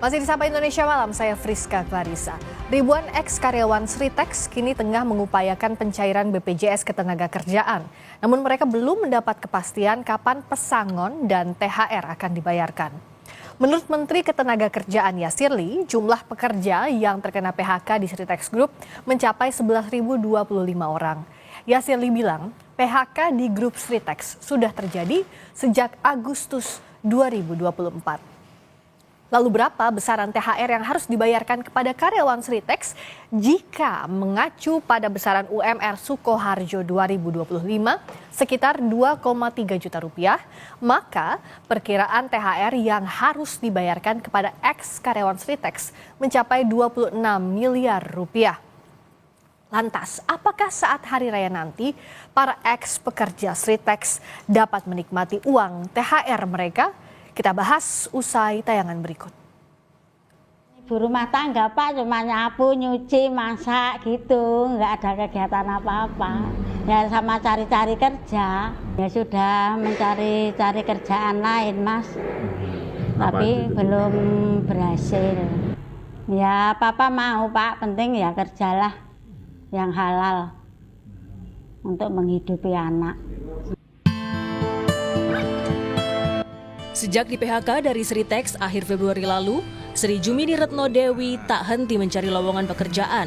Masih di Sapa Indonesia Malam, saya Friska Clarissa. Ribuan ex-karyawan Sritex kini tengah mengupayakan pencairan BPJS Ketenagakerjaan. Namun mereka belum mendapat kepastian kapan pesangon dan THR akan dibayarkan. Menurut Menteri Ketenagakerjaan Yasirli, jumlah pekerja yang terkena PHK di Sritex Group mencapai 11.025 orang. Yasirli bilang, PHK di grup Sritex sudah terjadi sejak Agustus 2024. Lalu berapa besaran THR yang harus dibayarkan kepada karyawan Sritex jika mengacu pada besaran UMR Sukoharjo 2025 sekitar 2,3 juta rupiah, maka perkiraan THR yang harus dibayarkan kepada ex-karyawan Sritex mencapai 26 miliar rupiah. Lantas, apakah saat hari raya nanti para ex-pekerja Sritex dapat menikmati uang THR mereka? Kita bahas usai tayangan berikut. Ibu rumah tangga Pak cuma nyapu, nyuci, masak gitu, nggak ada kegiatan apa-apa. Ya sama cari-cari kerja, ya sudah mencari-cari kerjaan lain Mas. Tapi belum berhasil. Ya Papa mau Pak, penting ya kerjalah yang halal untuk menghidupi anak. Sejak di PHK dari Sritex akhir Februari lalu, Sri Jumini Retno Dewi tak henti mencari lowongan pekerjaan.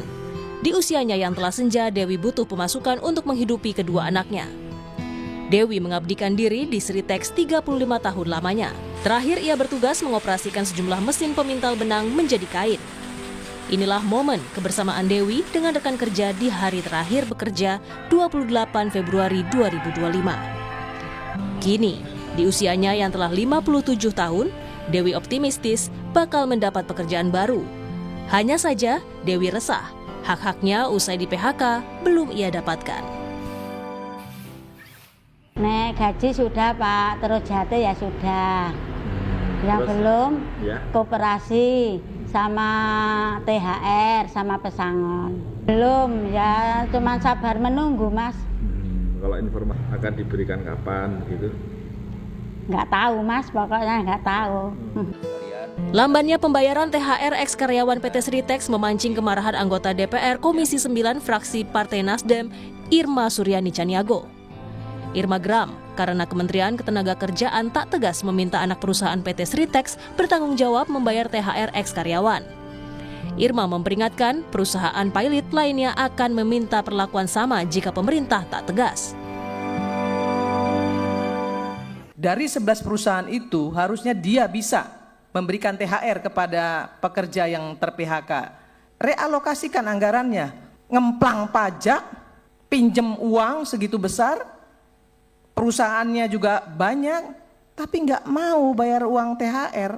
Di usianya yang telah senja, Dewi butuh pemasukan untuk menghidupi kedua anaknya. Dewi mengabdikan diri di Sritex 35 tahun lamanya. Terakhir ia bertugas mengoperasikan sejumlah mesin pemintal benang menjadi kain. Inilah momen kebersamaan Dewi dengan rekan kerja di hari terakhir bekerja 28 Februari 2025. Kini, di usianya yang telah 57 tahun, Dewi optimistis bakal mendapat pekerjaan baru. Hanya saja, Dewi resah, hak-haknya usai di PHK belum ia dapatkan. Nek gaji sudah Pak, terus jatuh ya sudah. Yang belum, koperasi sama THR sama pesangon. Belum, ya cuma sabar menunggu Mas. Kalau informasi akan diberikan kapan gitu? Nggak tahu Mas, pokoknya nggak tahu. Lambannya pembayaran THR ex-karyawan PT Sritex memancing kemarahan anggota DPR Komisi 9 fraksi Partai Nasdem, Irma Suryani Caniago. Irma geram karena Kementerian Ketenagakerjaan tak tegas meminta anak perusahaan PT Sritex bertanggung jawab membayar THR ex-karyawan. Irma memperingatkan perusahaan pilot lainnya akan meminta perlakuan sama jika pemerintah tak tegas. Dari 11 perusahaan itu harusnya dia bisa memberikan THR kepada pekerja yang ter-PHK. Realokasikan anggarannya, ngemplang pajak, pinjem uang segitu besar, perusahaannya juga banyak, tapi nggak mau bayar uang THR.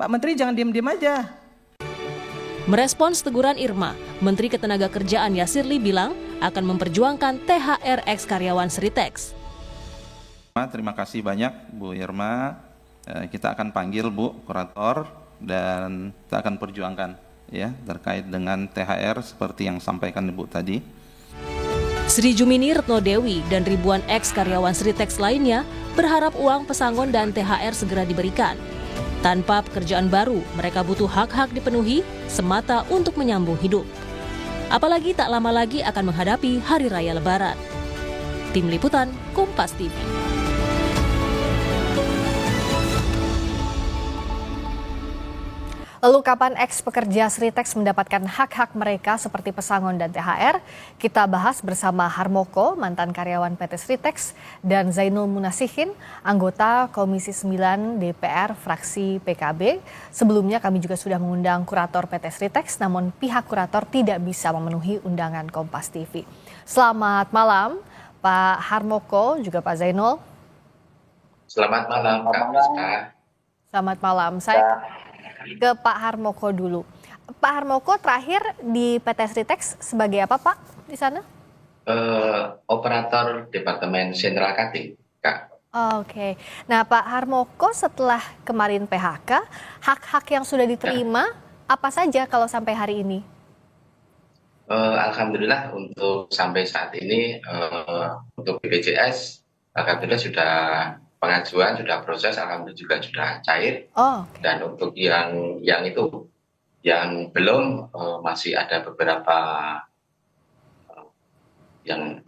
Pak Menteri jangan diam-diam aja. Merespons teguran Irma, Menteri Ketenagakerjaan Yasirli bilang akan memperjuangkan THR ex-karyawan Sritex. Terima kasih banyak Bu Irma, kita akan panggil Bu Kurator dan kita akan perjuangkan ya terkait dengan THR seperti yang sampaikan Ibu tadi. Sri Jumini Retno Dewi dan ribuan ex-karyawan Sritex lainnya berharap uang pesangon dan THR segera diberikan. Tanpa pekerjaan baru, mereka butuh hak-hak dipenuhi semata untuk menyambung hidup. Apalagi tak lama lagi akan menghadapi Hari Raya Lebaran. Tim Liputan, Kompas TV. Lalu kapan ex-pekerja Sritex mendapatkan hak-hak mereka seperti pesangon dan THR? Kita bahas bersama Harmoko, mantan karyawan PT Sritex, dan Zainul Munasihin, anggota Komisi 9 DPR fraksi PKB. Sebelumnya kami juga sudah mengundang kurator PT Sritex, namun pihak kurator tidak bisa memenuhi undangan Kompas TV. Selamat malam Pak Harmoko, juga Pak Zainul. Selamat malam Kak Friska. Selamat malam. Saya ke Pak Harmoko dulu. Pak Harmoko terakhir di PT Sritex sebagai apa Pak di sana? Operator Departemen Sentral Cutting, Kak. Oke. Nah Pak Harmoko setelah kemarin PHK, hak-hak yang sudah diterima apa saja kalau sampai hari ini? Alhamdulillah untuk sampai saat ini untuk BPJS alhamdulillah sudah pengajuan sudah proses, alhamdulillah juga sudah cair. Oh, Dan untuk yang itu yang belum masih ada beberapa yang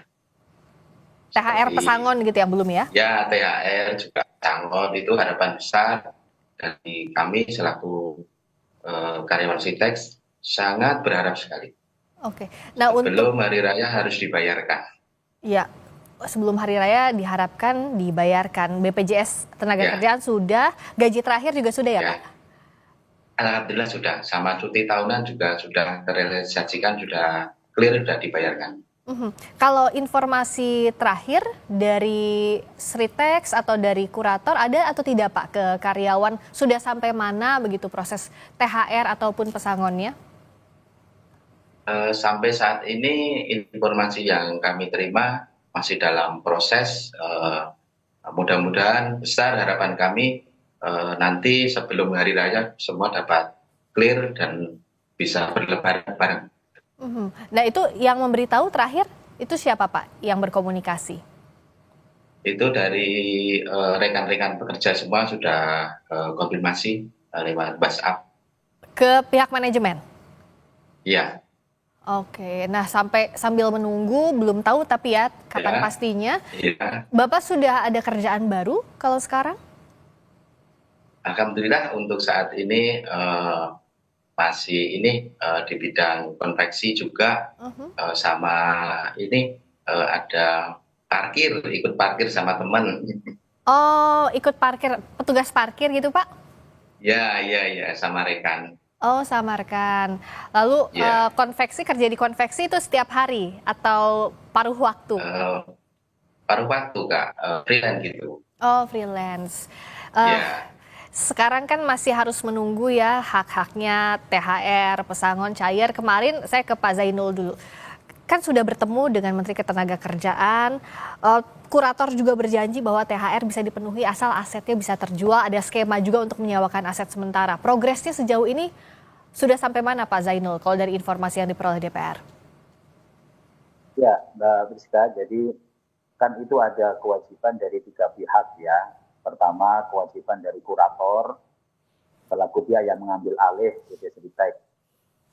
THR seperti pesangon gitu ya, belum ya? ya THR juga sangon, itu harapan besar dari kami selaku karyawan Sitex sangat berharap sekali. Oke. Nah, untuk Sebelum hari raya harus dibayarkan. ya sebelum hari raya diharapkan dibayarkan. BPJS Tenaga Ya. Kerjaan sudah, gaji terakhir juga sudah ya, Ya, Pak? alhamdulillah sudah, sama cuti tahunan juga sudah terrealisasikan, sudah clear, sudah dibayarkan. Mhm. Kalau informasi terakhir dari Sritex atau dari kurator ada atau tidak Pak ke karyawan sudah sampai mana begitu proses THR ataupun pesangonnya? Sampai saat ini informasi yang kami terima masih dalam proses. Mudah-mudahan besar harapan kami nanti sebelum hari raya semua dapat clear dan bisa berlebaran bareng. Mhm. Nah itu yang memberitahu terakhir itu siapa Pak yang berkomunikasi? Itu dari rekan-rekan pekerja semua sudah konfirmasi lewat WhatsApp. Ke pihak manajemen? Iya, Oke, nah sambil menunggu belum tahu tapi ya kapan Ya. pastinya. iya. Bapak sudah ada kerjaan baru kalau sekarang? Alhamdulillah untuk saat ini masih ini di bidang konveksi juga, sama ini ada ikut parkir sama teman. Oh, ikut parkir, petugas parkir gitu Pak? Ya, sama rekan. Oh, samarkan. Lalu Ya. kerja di konveksi itu setiap hari atau paruh waktu? Eh, Paruh waktu Kak, freelance gitu. Oh, freelance. Eh, Ya, Sekarang kan masih harus menunggu ya hak-haknya THR, pesangon cair. Kemarin saya ke Pak Zainul dulu. Kan sudah bertemu dengan Menteri Ketenagakerjaan, kurator juga berjanji bahwa THR bisa dipenuhi asal asetnya bisa terjual, ada skema juga untuk menyewakan aset sementara. Progresnya sejauh ini sudah sampai mana Pak Zainul kalau dari informasi yang diperoleh DPR? Ya, Mbak Priska, jadi kan itu ada kewajiban dari 3 pihak ya. Pertama, kewajiban dari kurator, selaku dia yang mengambil alih PT Sritex.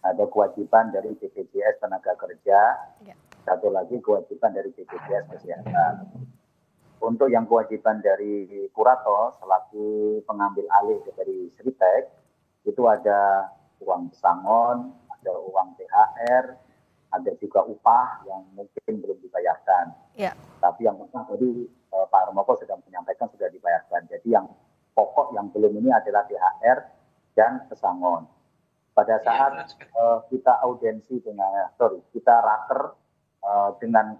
Ada kewajiban dari BPJS Tenaga Kerja, Ya. satu lagi kewajiban dari BPJS Kesehatan. Untuk yang kewajiban dari kurator, selaku pengambil alih dari Sritex, itu ada uang pesangon, ada uang THR, ada juga upah yang mungkin belum dibayarkan. Ya. Tapi yang penting tadi Pak Harmoko sudah menyampaikan sudah dibayarkan. Jadi yang pokok yang belum ini adalah THR dan pesangon. Pada saat kita audiensi kita raker dengan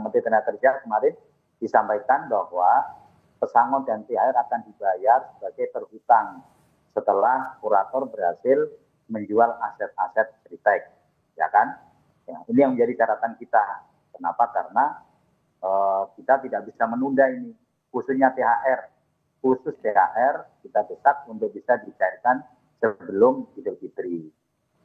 Menteri Tenaga Kerja kemarin disampaikan bahwa pesangon dan THR akan dibayar sebagai terhutang setelah kurator berhasil menjual aset-aset Sritex, ya kan? Ya, ini yang menjadi catatan kita. Kenapa? Karena kita tidak bisa menunda ini, khususnya THR. Khusus THR kita desak untuk bisa dicairkan sebelum Idul Fitri.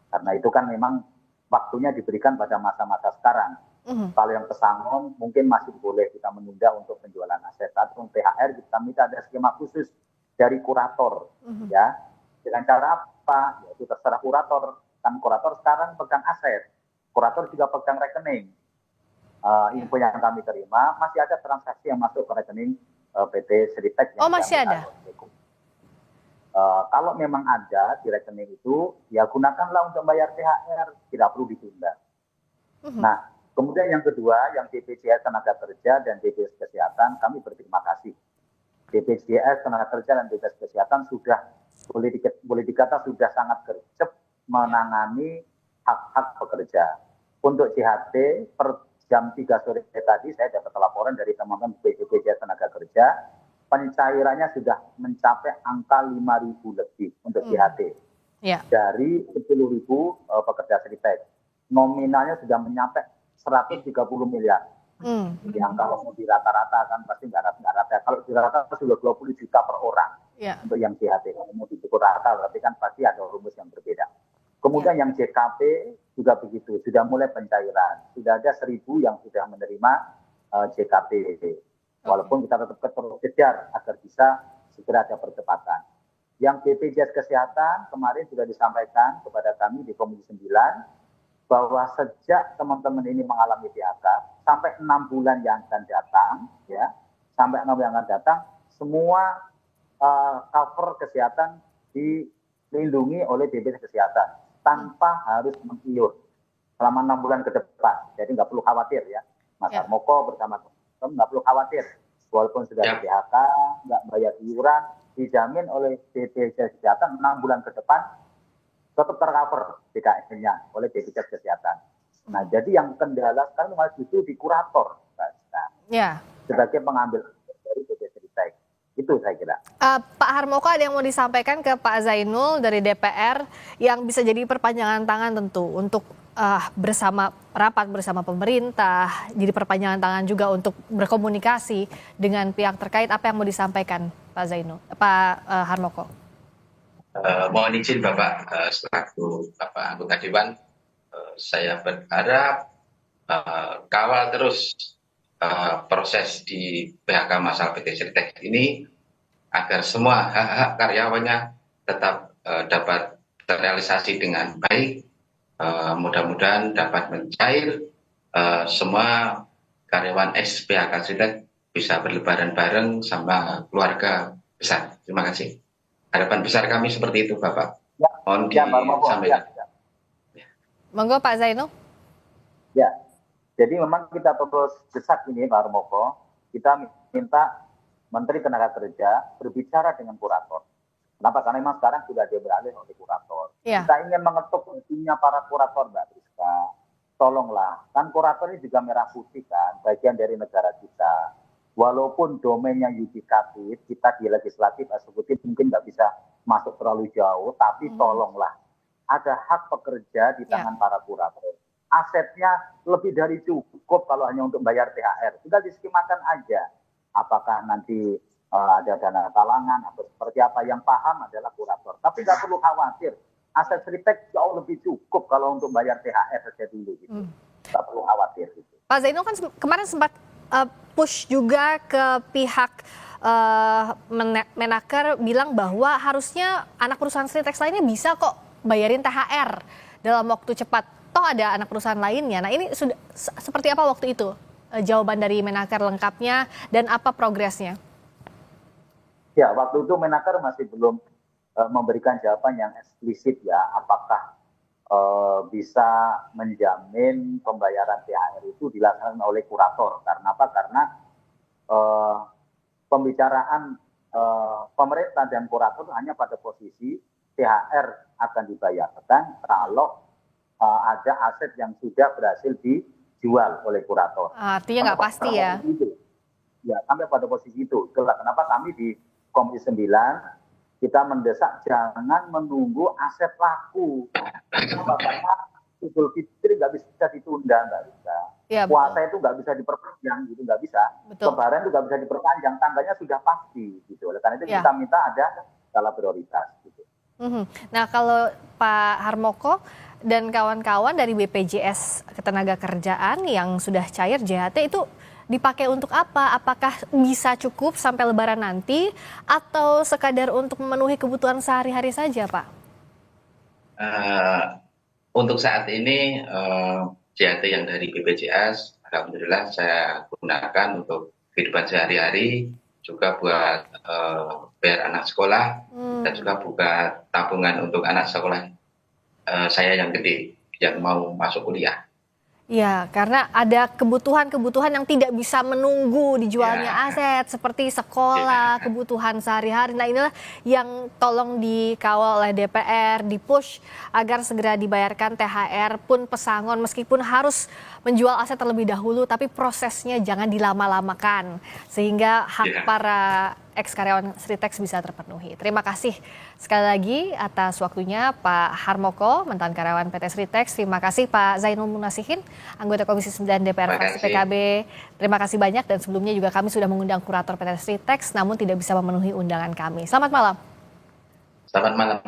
Karena itu kan memang waktunya diberikan pada masa-masa sekarang. Kalau yang pesangon mungkin masih boleh kita menunda untuk penjualan aset. Tapi untuk THR kita minta ada skema khusus dari kurator, ya. Dengan cara apa? Yaitu terserah kurator. Kan kurator sekarang pegang aset, kurator juga pegang rekening. Info yang kami terima masih ada transaksi yang masuk ke rekening PT Sritex. Oh, masih ada? Kalau memang ada di rekening itu, ya gunakanlah untuk bayar THR, tidak perlu ditunda. Nah, kemudian yang kedua, yang BPJS Tenaga Kerja dan BPJS Kesehatan, kami berterima kasih. BPJS Tenaga Kerja dan BPJS Kesehatan sudah boleh dikata sudah sangat gercep menangani hak-hak pekerja. Untuk CHT per jam 3 sore tadi saya dapat laporan dari teman-teman BPJS Tenaga Kerja, pencairannya sudah mencapai angka 5.000 lebih untuk CHT. Ya. Dari 10.000 pekerja Sritex. Nominalnya sudah mencapai 130 miliar. Jadi angka kalau di rata-rata kan pasti nggak rata. Kalau di rata sudah 20 juta per orang untuk yang CHT. Kalau mau dipukul rata berarti kan pasti ada rumus yang berbeda. Kemudian yang JKP juga begitu, sudah mulai pencairan. Sudah ada 1.000 yang sudah menerima JKP. Walaupun kita tetap terus kejar agar bisa segera ada percepatan. Yang BPJS Kesehatan kemarin sudah disampaikan kepada kami di Komisi 9 bahwa sejak teman-teman ini mengalami PHK sampai 6 bulan yang akan datang, ya, sampai 6 bulan yang akan datang, semua cover kesehatan dilindungi oleh BPJS Kesehatan tanpa harus mengiur selama 6 bulan ke depan. Jadi nggak perlu khawatir ya, Mas Harmoko bersama teman-teman nggak perlu khawatir. Walaupun sudah di PHK, nggak bayar iuran, dijamin oleh BPJS Kesehatan 6 bulan ke depan tetap tercover DKN-nya oleh BPJS Kesehatan. Nah, jadi yang kendala sekarang malah justru di kurator, sebagai pengambil dari BPJS Ristek. Itu saya kira. Pak Harmoko, ada yang mau disampaikan ke Pak Zainul dari DPR yang bisa jadi perpanjangan tangan tentu untuk bersama rapat bersama pemerintah, jadi perpanjangan tangan juga untuk berkomunikasi dengan pihak terkait. Apa yang mau disampaikan Pak Zainul, Pak Harmoko? Mohon izin Bapak, selaku Bapak anggota Dewan, saya berharap kawal terus proses di PHK masal PT Sritex ini agar semua hak-hak karyawannya tetap dapat terrealisasi dengan baik. Mudah-mudahan dapat mencair, semua karyawan ex PHK Sritex bisa berlebaran bareng sama keluarga besar. Terima kasih. Harapan besar kami seperti itu, Bapak. Mohon disampaikan. Monggo Pak Zainul. Ya, jadi memang kita terus desak ini Pak Harmoko, kita minta Menteri Tenaga Kerja berbicara dengan kurator. Kenapa? Karena memang sekarang sudah dia beralih oleh kurator. Kita ingin mengetuk fungsinya para kurator, Mbak Rizka. Tolonglah, kan kurator ini juga merah putih kan, bagian dari negara kita. Walaupun domainnya yudikatif, kita di legislatif, eksekutif mungkin nggak bisa masuk terlalu jauh, tapi tolonglah, ada hak pekerja di tangan para kurator. Asetnya lebih dari cukup kalau hanya untuk bayar THR. Tinggal diskemakan aja. Apakah nanti ada dana talangan atau seperti apa, yang paham adalah kurator. Tapi nggak perlu khawatir, aset Sritex jauh lebih cukup kalau untuk bayar THR saja dulu gitu. Nggak perlu khawatir gitu. Pak Zainul kan kemarin sempat push juga ke pihak Menaker, bilang bahwa harusnya anak perusahaan Sritex lainnya bisa kok bayarin THR dalam waktu cepat. Toh ada anak perusahaan lainnya. Nah, ini sudah seperti apa waktu itu? Jawaban dari Menaker lengkapnya dan apa progresnya? Ya, waktu itu Menaker masih belum memberikan jawaban yang eksplisit ya, apakah bisa menjamin pembayaran THR itu dilaksanakan oleh kurator. Karena apa? Karena pembicaraan pemerintah dan kurator hanya pada posisi THR akan dibayarkan kalau ada aset yang sudah berhasil dijual oleh kurator. Artinya nggak pasti ya? Ya, sampai pada posisi itu. Itulah kenapa kami di Komisi 9 kita mendesak jangan menunggu aset laku. Karena Idul Fitri nggak bisa ditunda, nggak bisa. Ya, puasa itu nggak bisa diperpanjang, gitu nggak bisa. Lebaran itu nggak bisa diperpanjang, tanggalnya sudah pasti, gitu. Oleh karena itu kita minta ada skala prioritas. Gitu. Nah, kalau Pak Harmoko dan kawan-kawan dari BPJS Ketenagakerjaan yang sudah cair JHT itu dipakai untuk apa? Apakah bisa cukup sampai Lebaran nanti atau sekadar untuk memenuhi kebutuhan sehari-hari saja, Pak? Untuk saat ini JHT yang dari BPJS, alhamdulillah saya gunakan untuk kehidupan sehari-hari, juga buat bayar anak sekolah, dan juga buat tabungan untuk anak sekolah saya yang gede, yang mau masuk kuliah. Ya, karena ada kebutuhan-kebutuhan yang tidak bisa menunggu dijualnya aset seperti sekolah, kebutuhan sehari-hari. Nah, inilah yang tolong dikawal oleh DPR, dipush agar segera dibayarkan THR pun pesangon meskipun harus menjual aset terlebih dahulu, tapi prosesnya jangan dilama-lamakan sehingga hak para ex-karyawan Sritex bisa terpenuhi. Terima kasih sekali lagi atas waktunya Pak Harmoko, mantan karyawan PT Sritex. Terima kasih Pak Zainul Munasihin, anggota Komisi 9 DPR fraksi PKB. Terima kasih banyak, dan sebelumnya juga kami sudah mengundang kurator PT Sritex namun tidak bisa memenuhi undangan kami. Selamat malam. Selamat malam.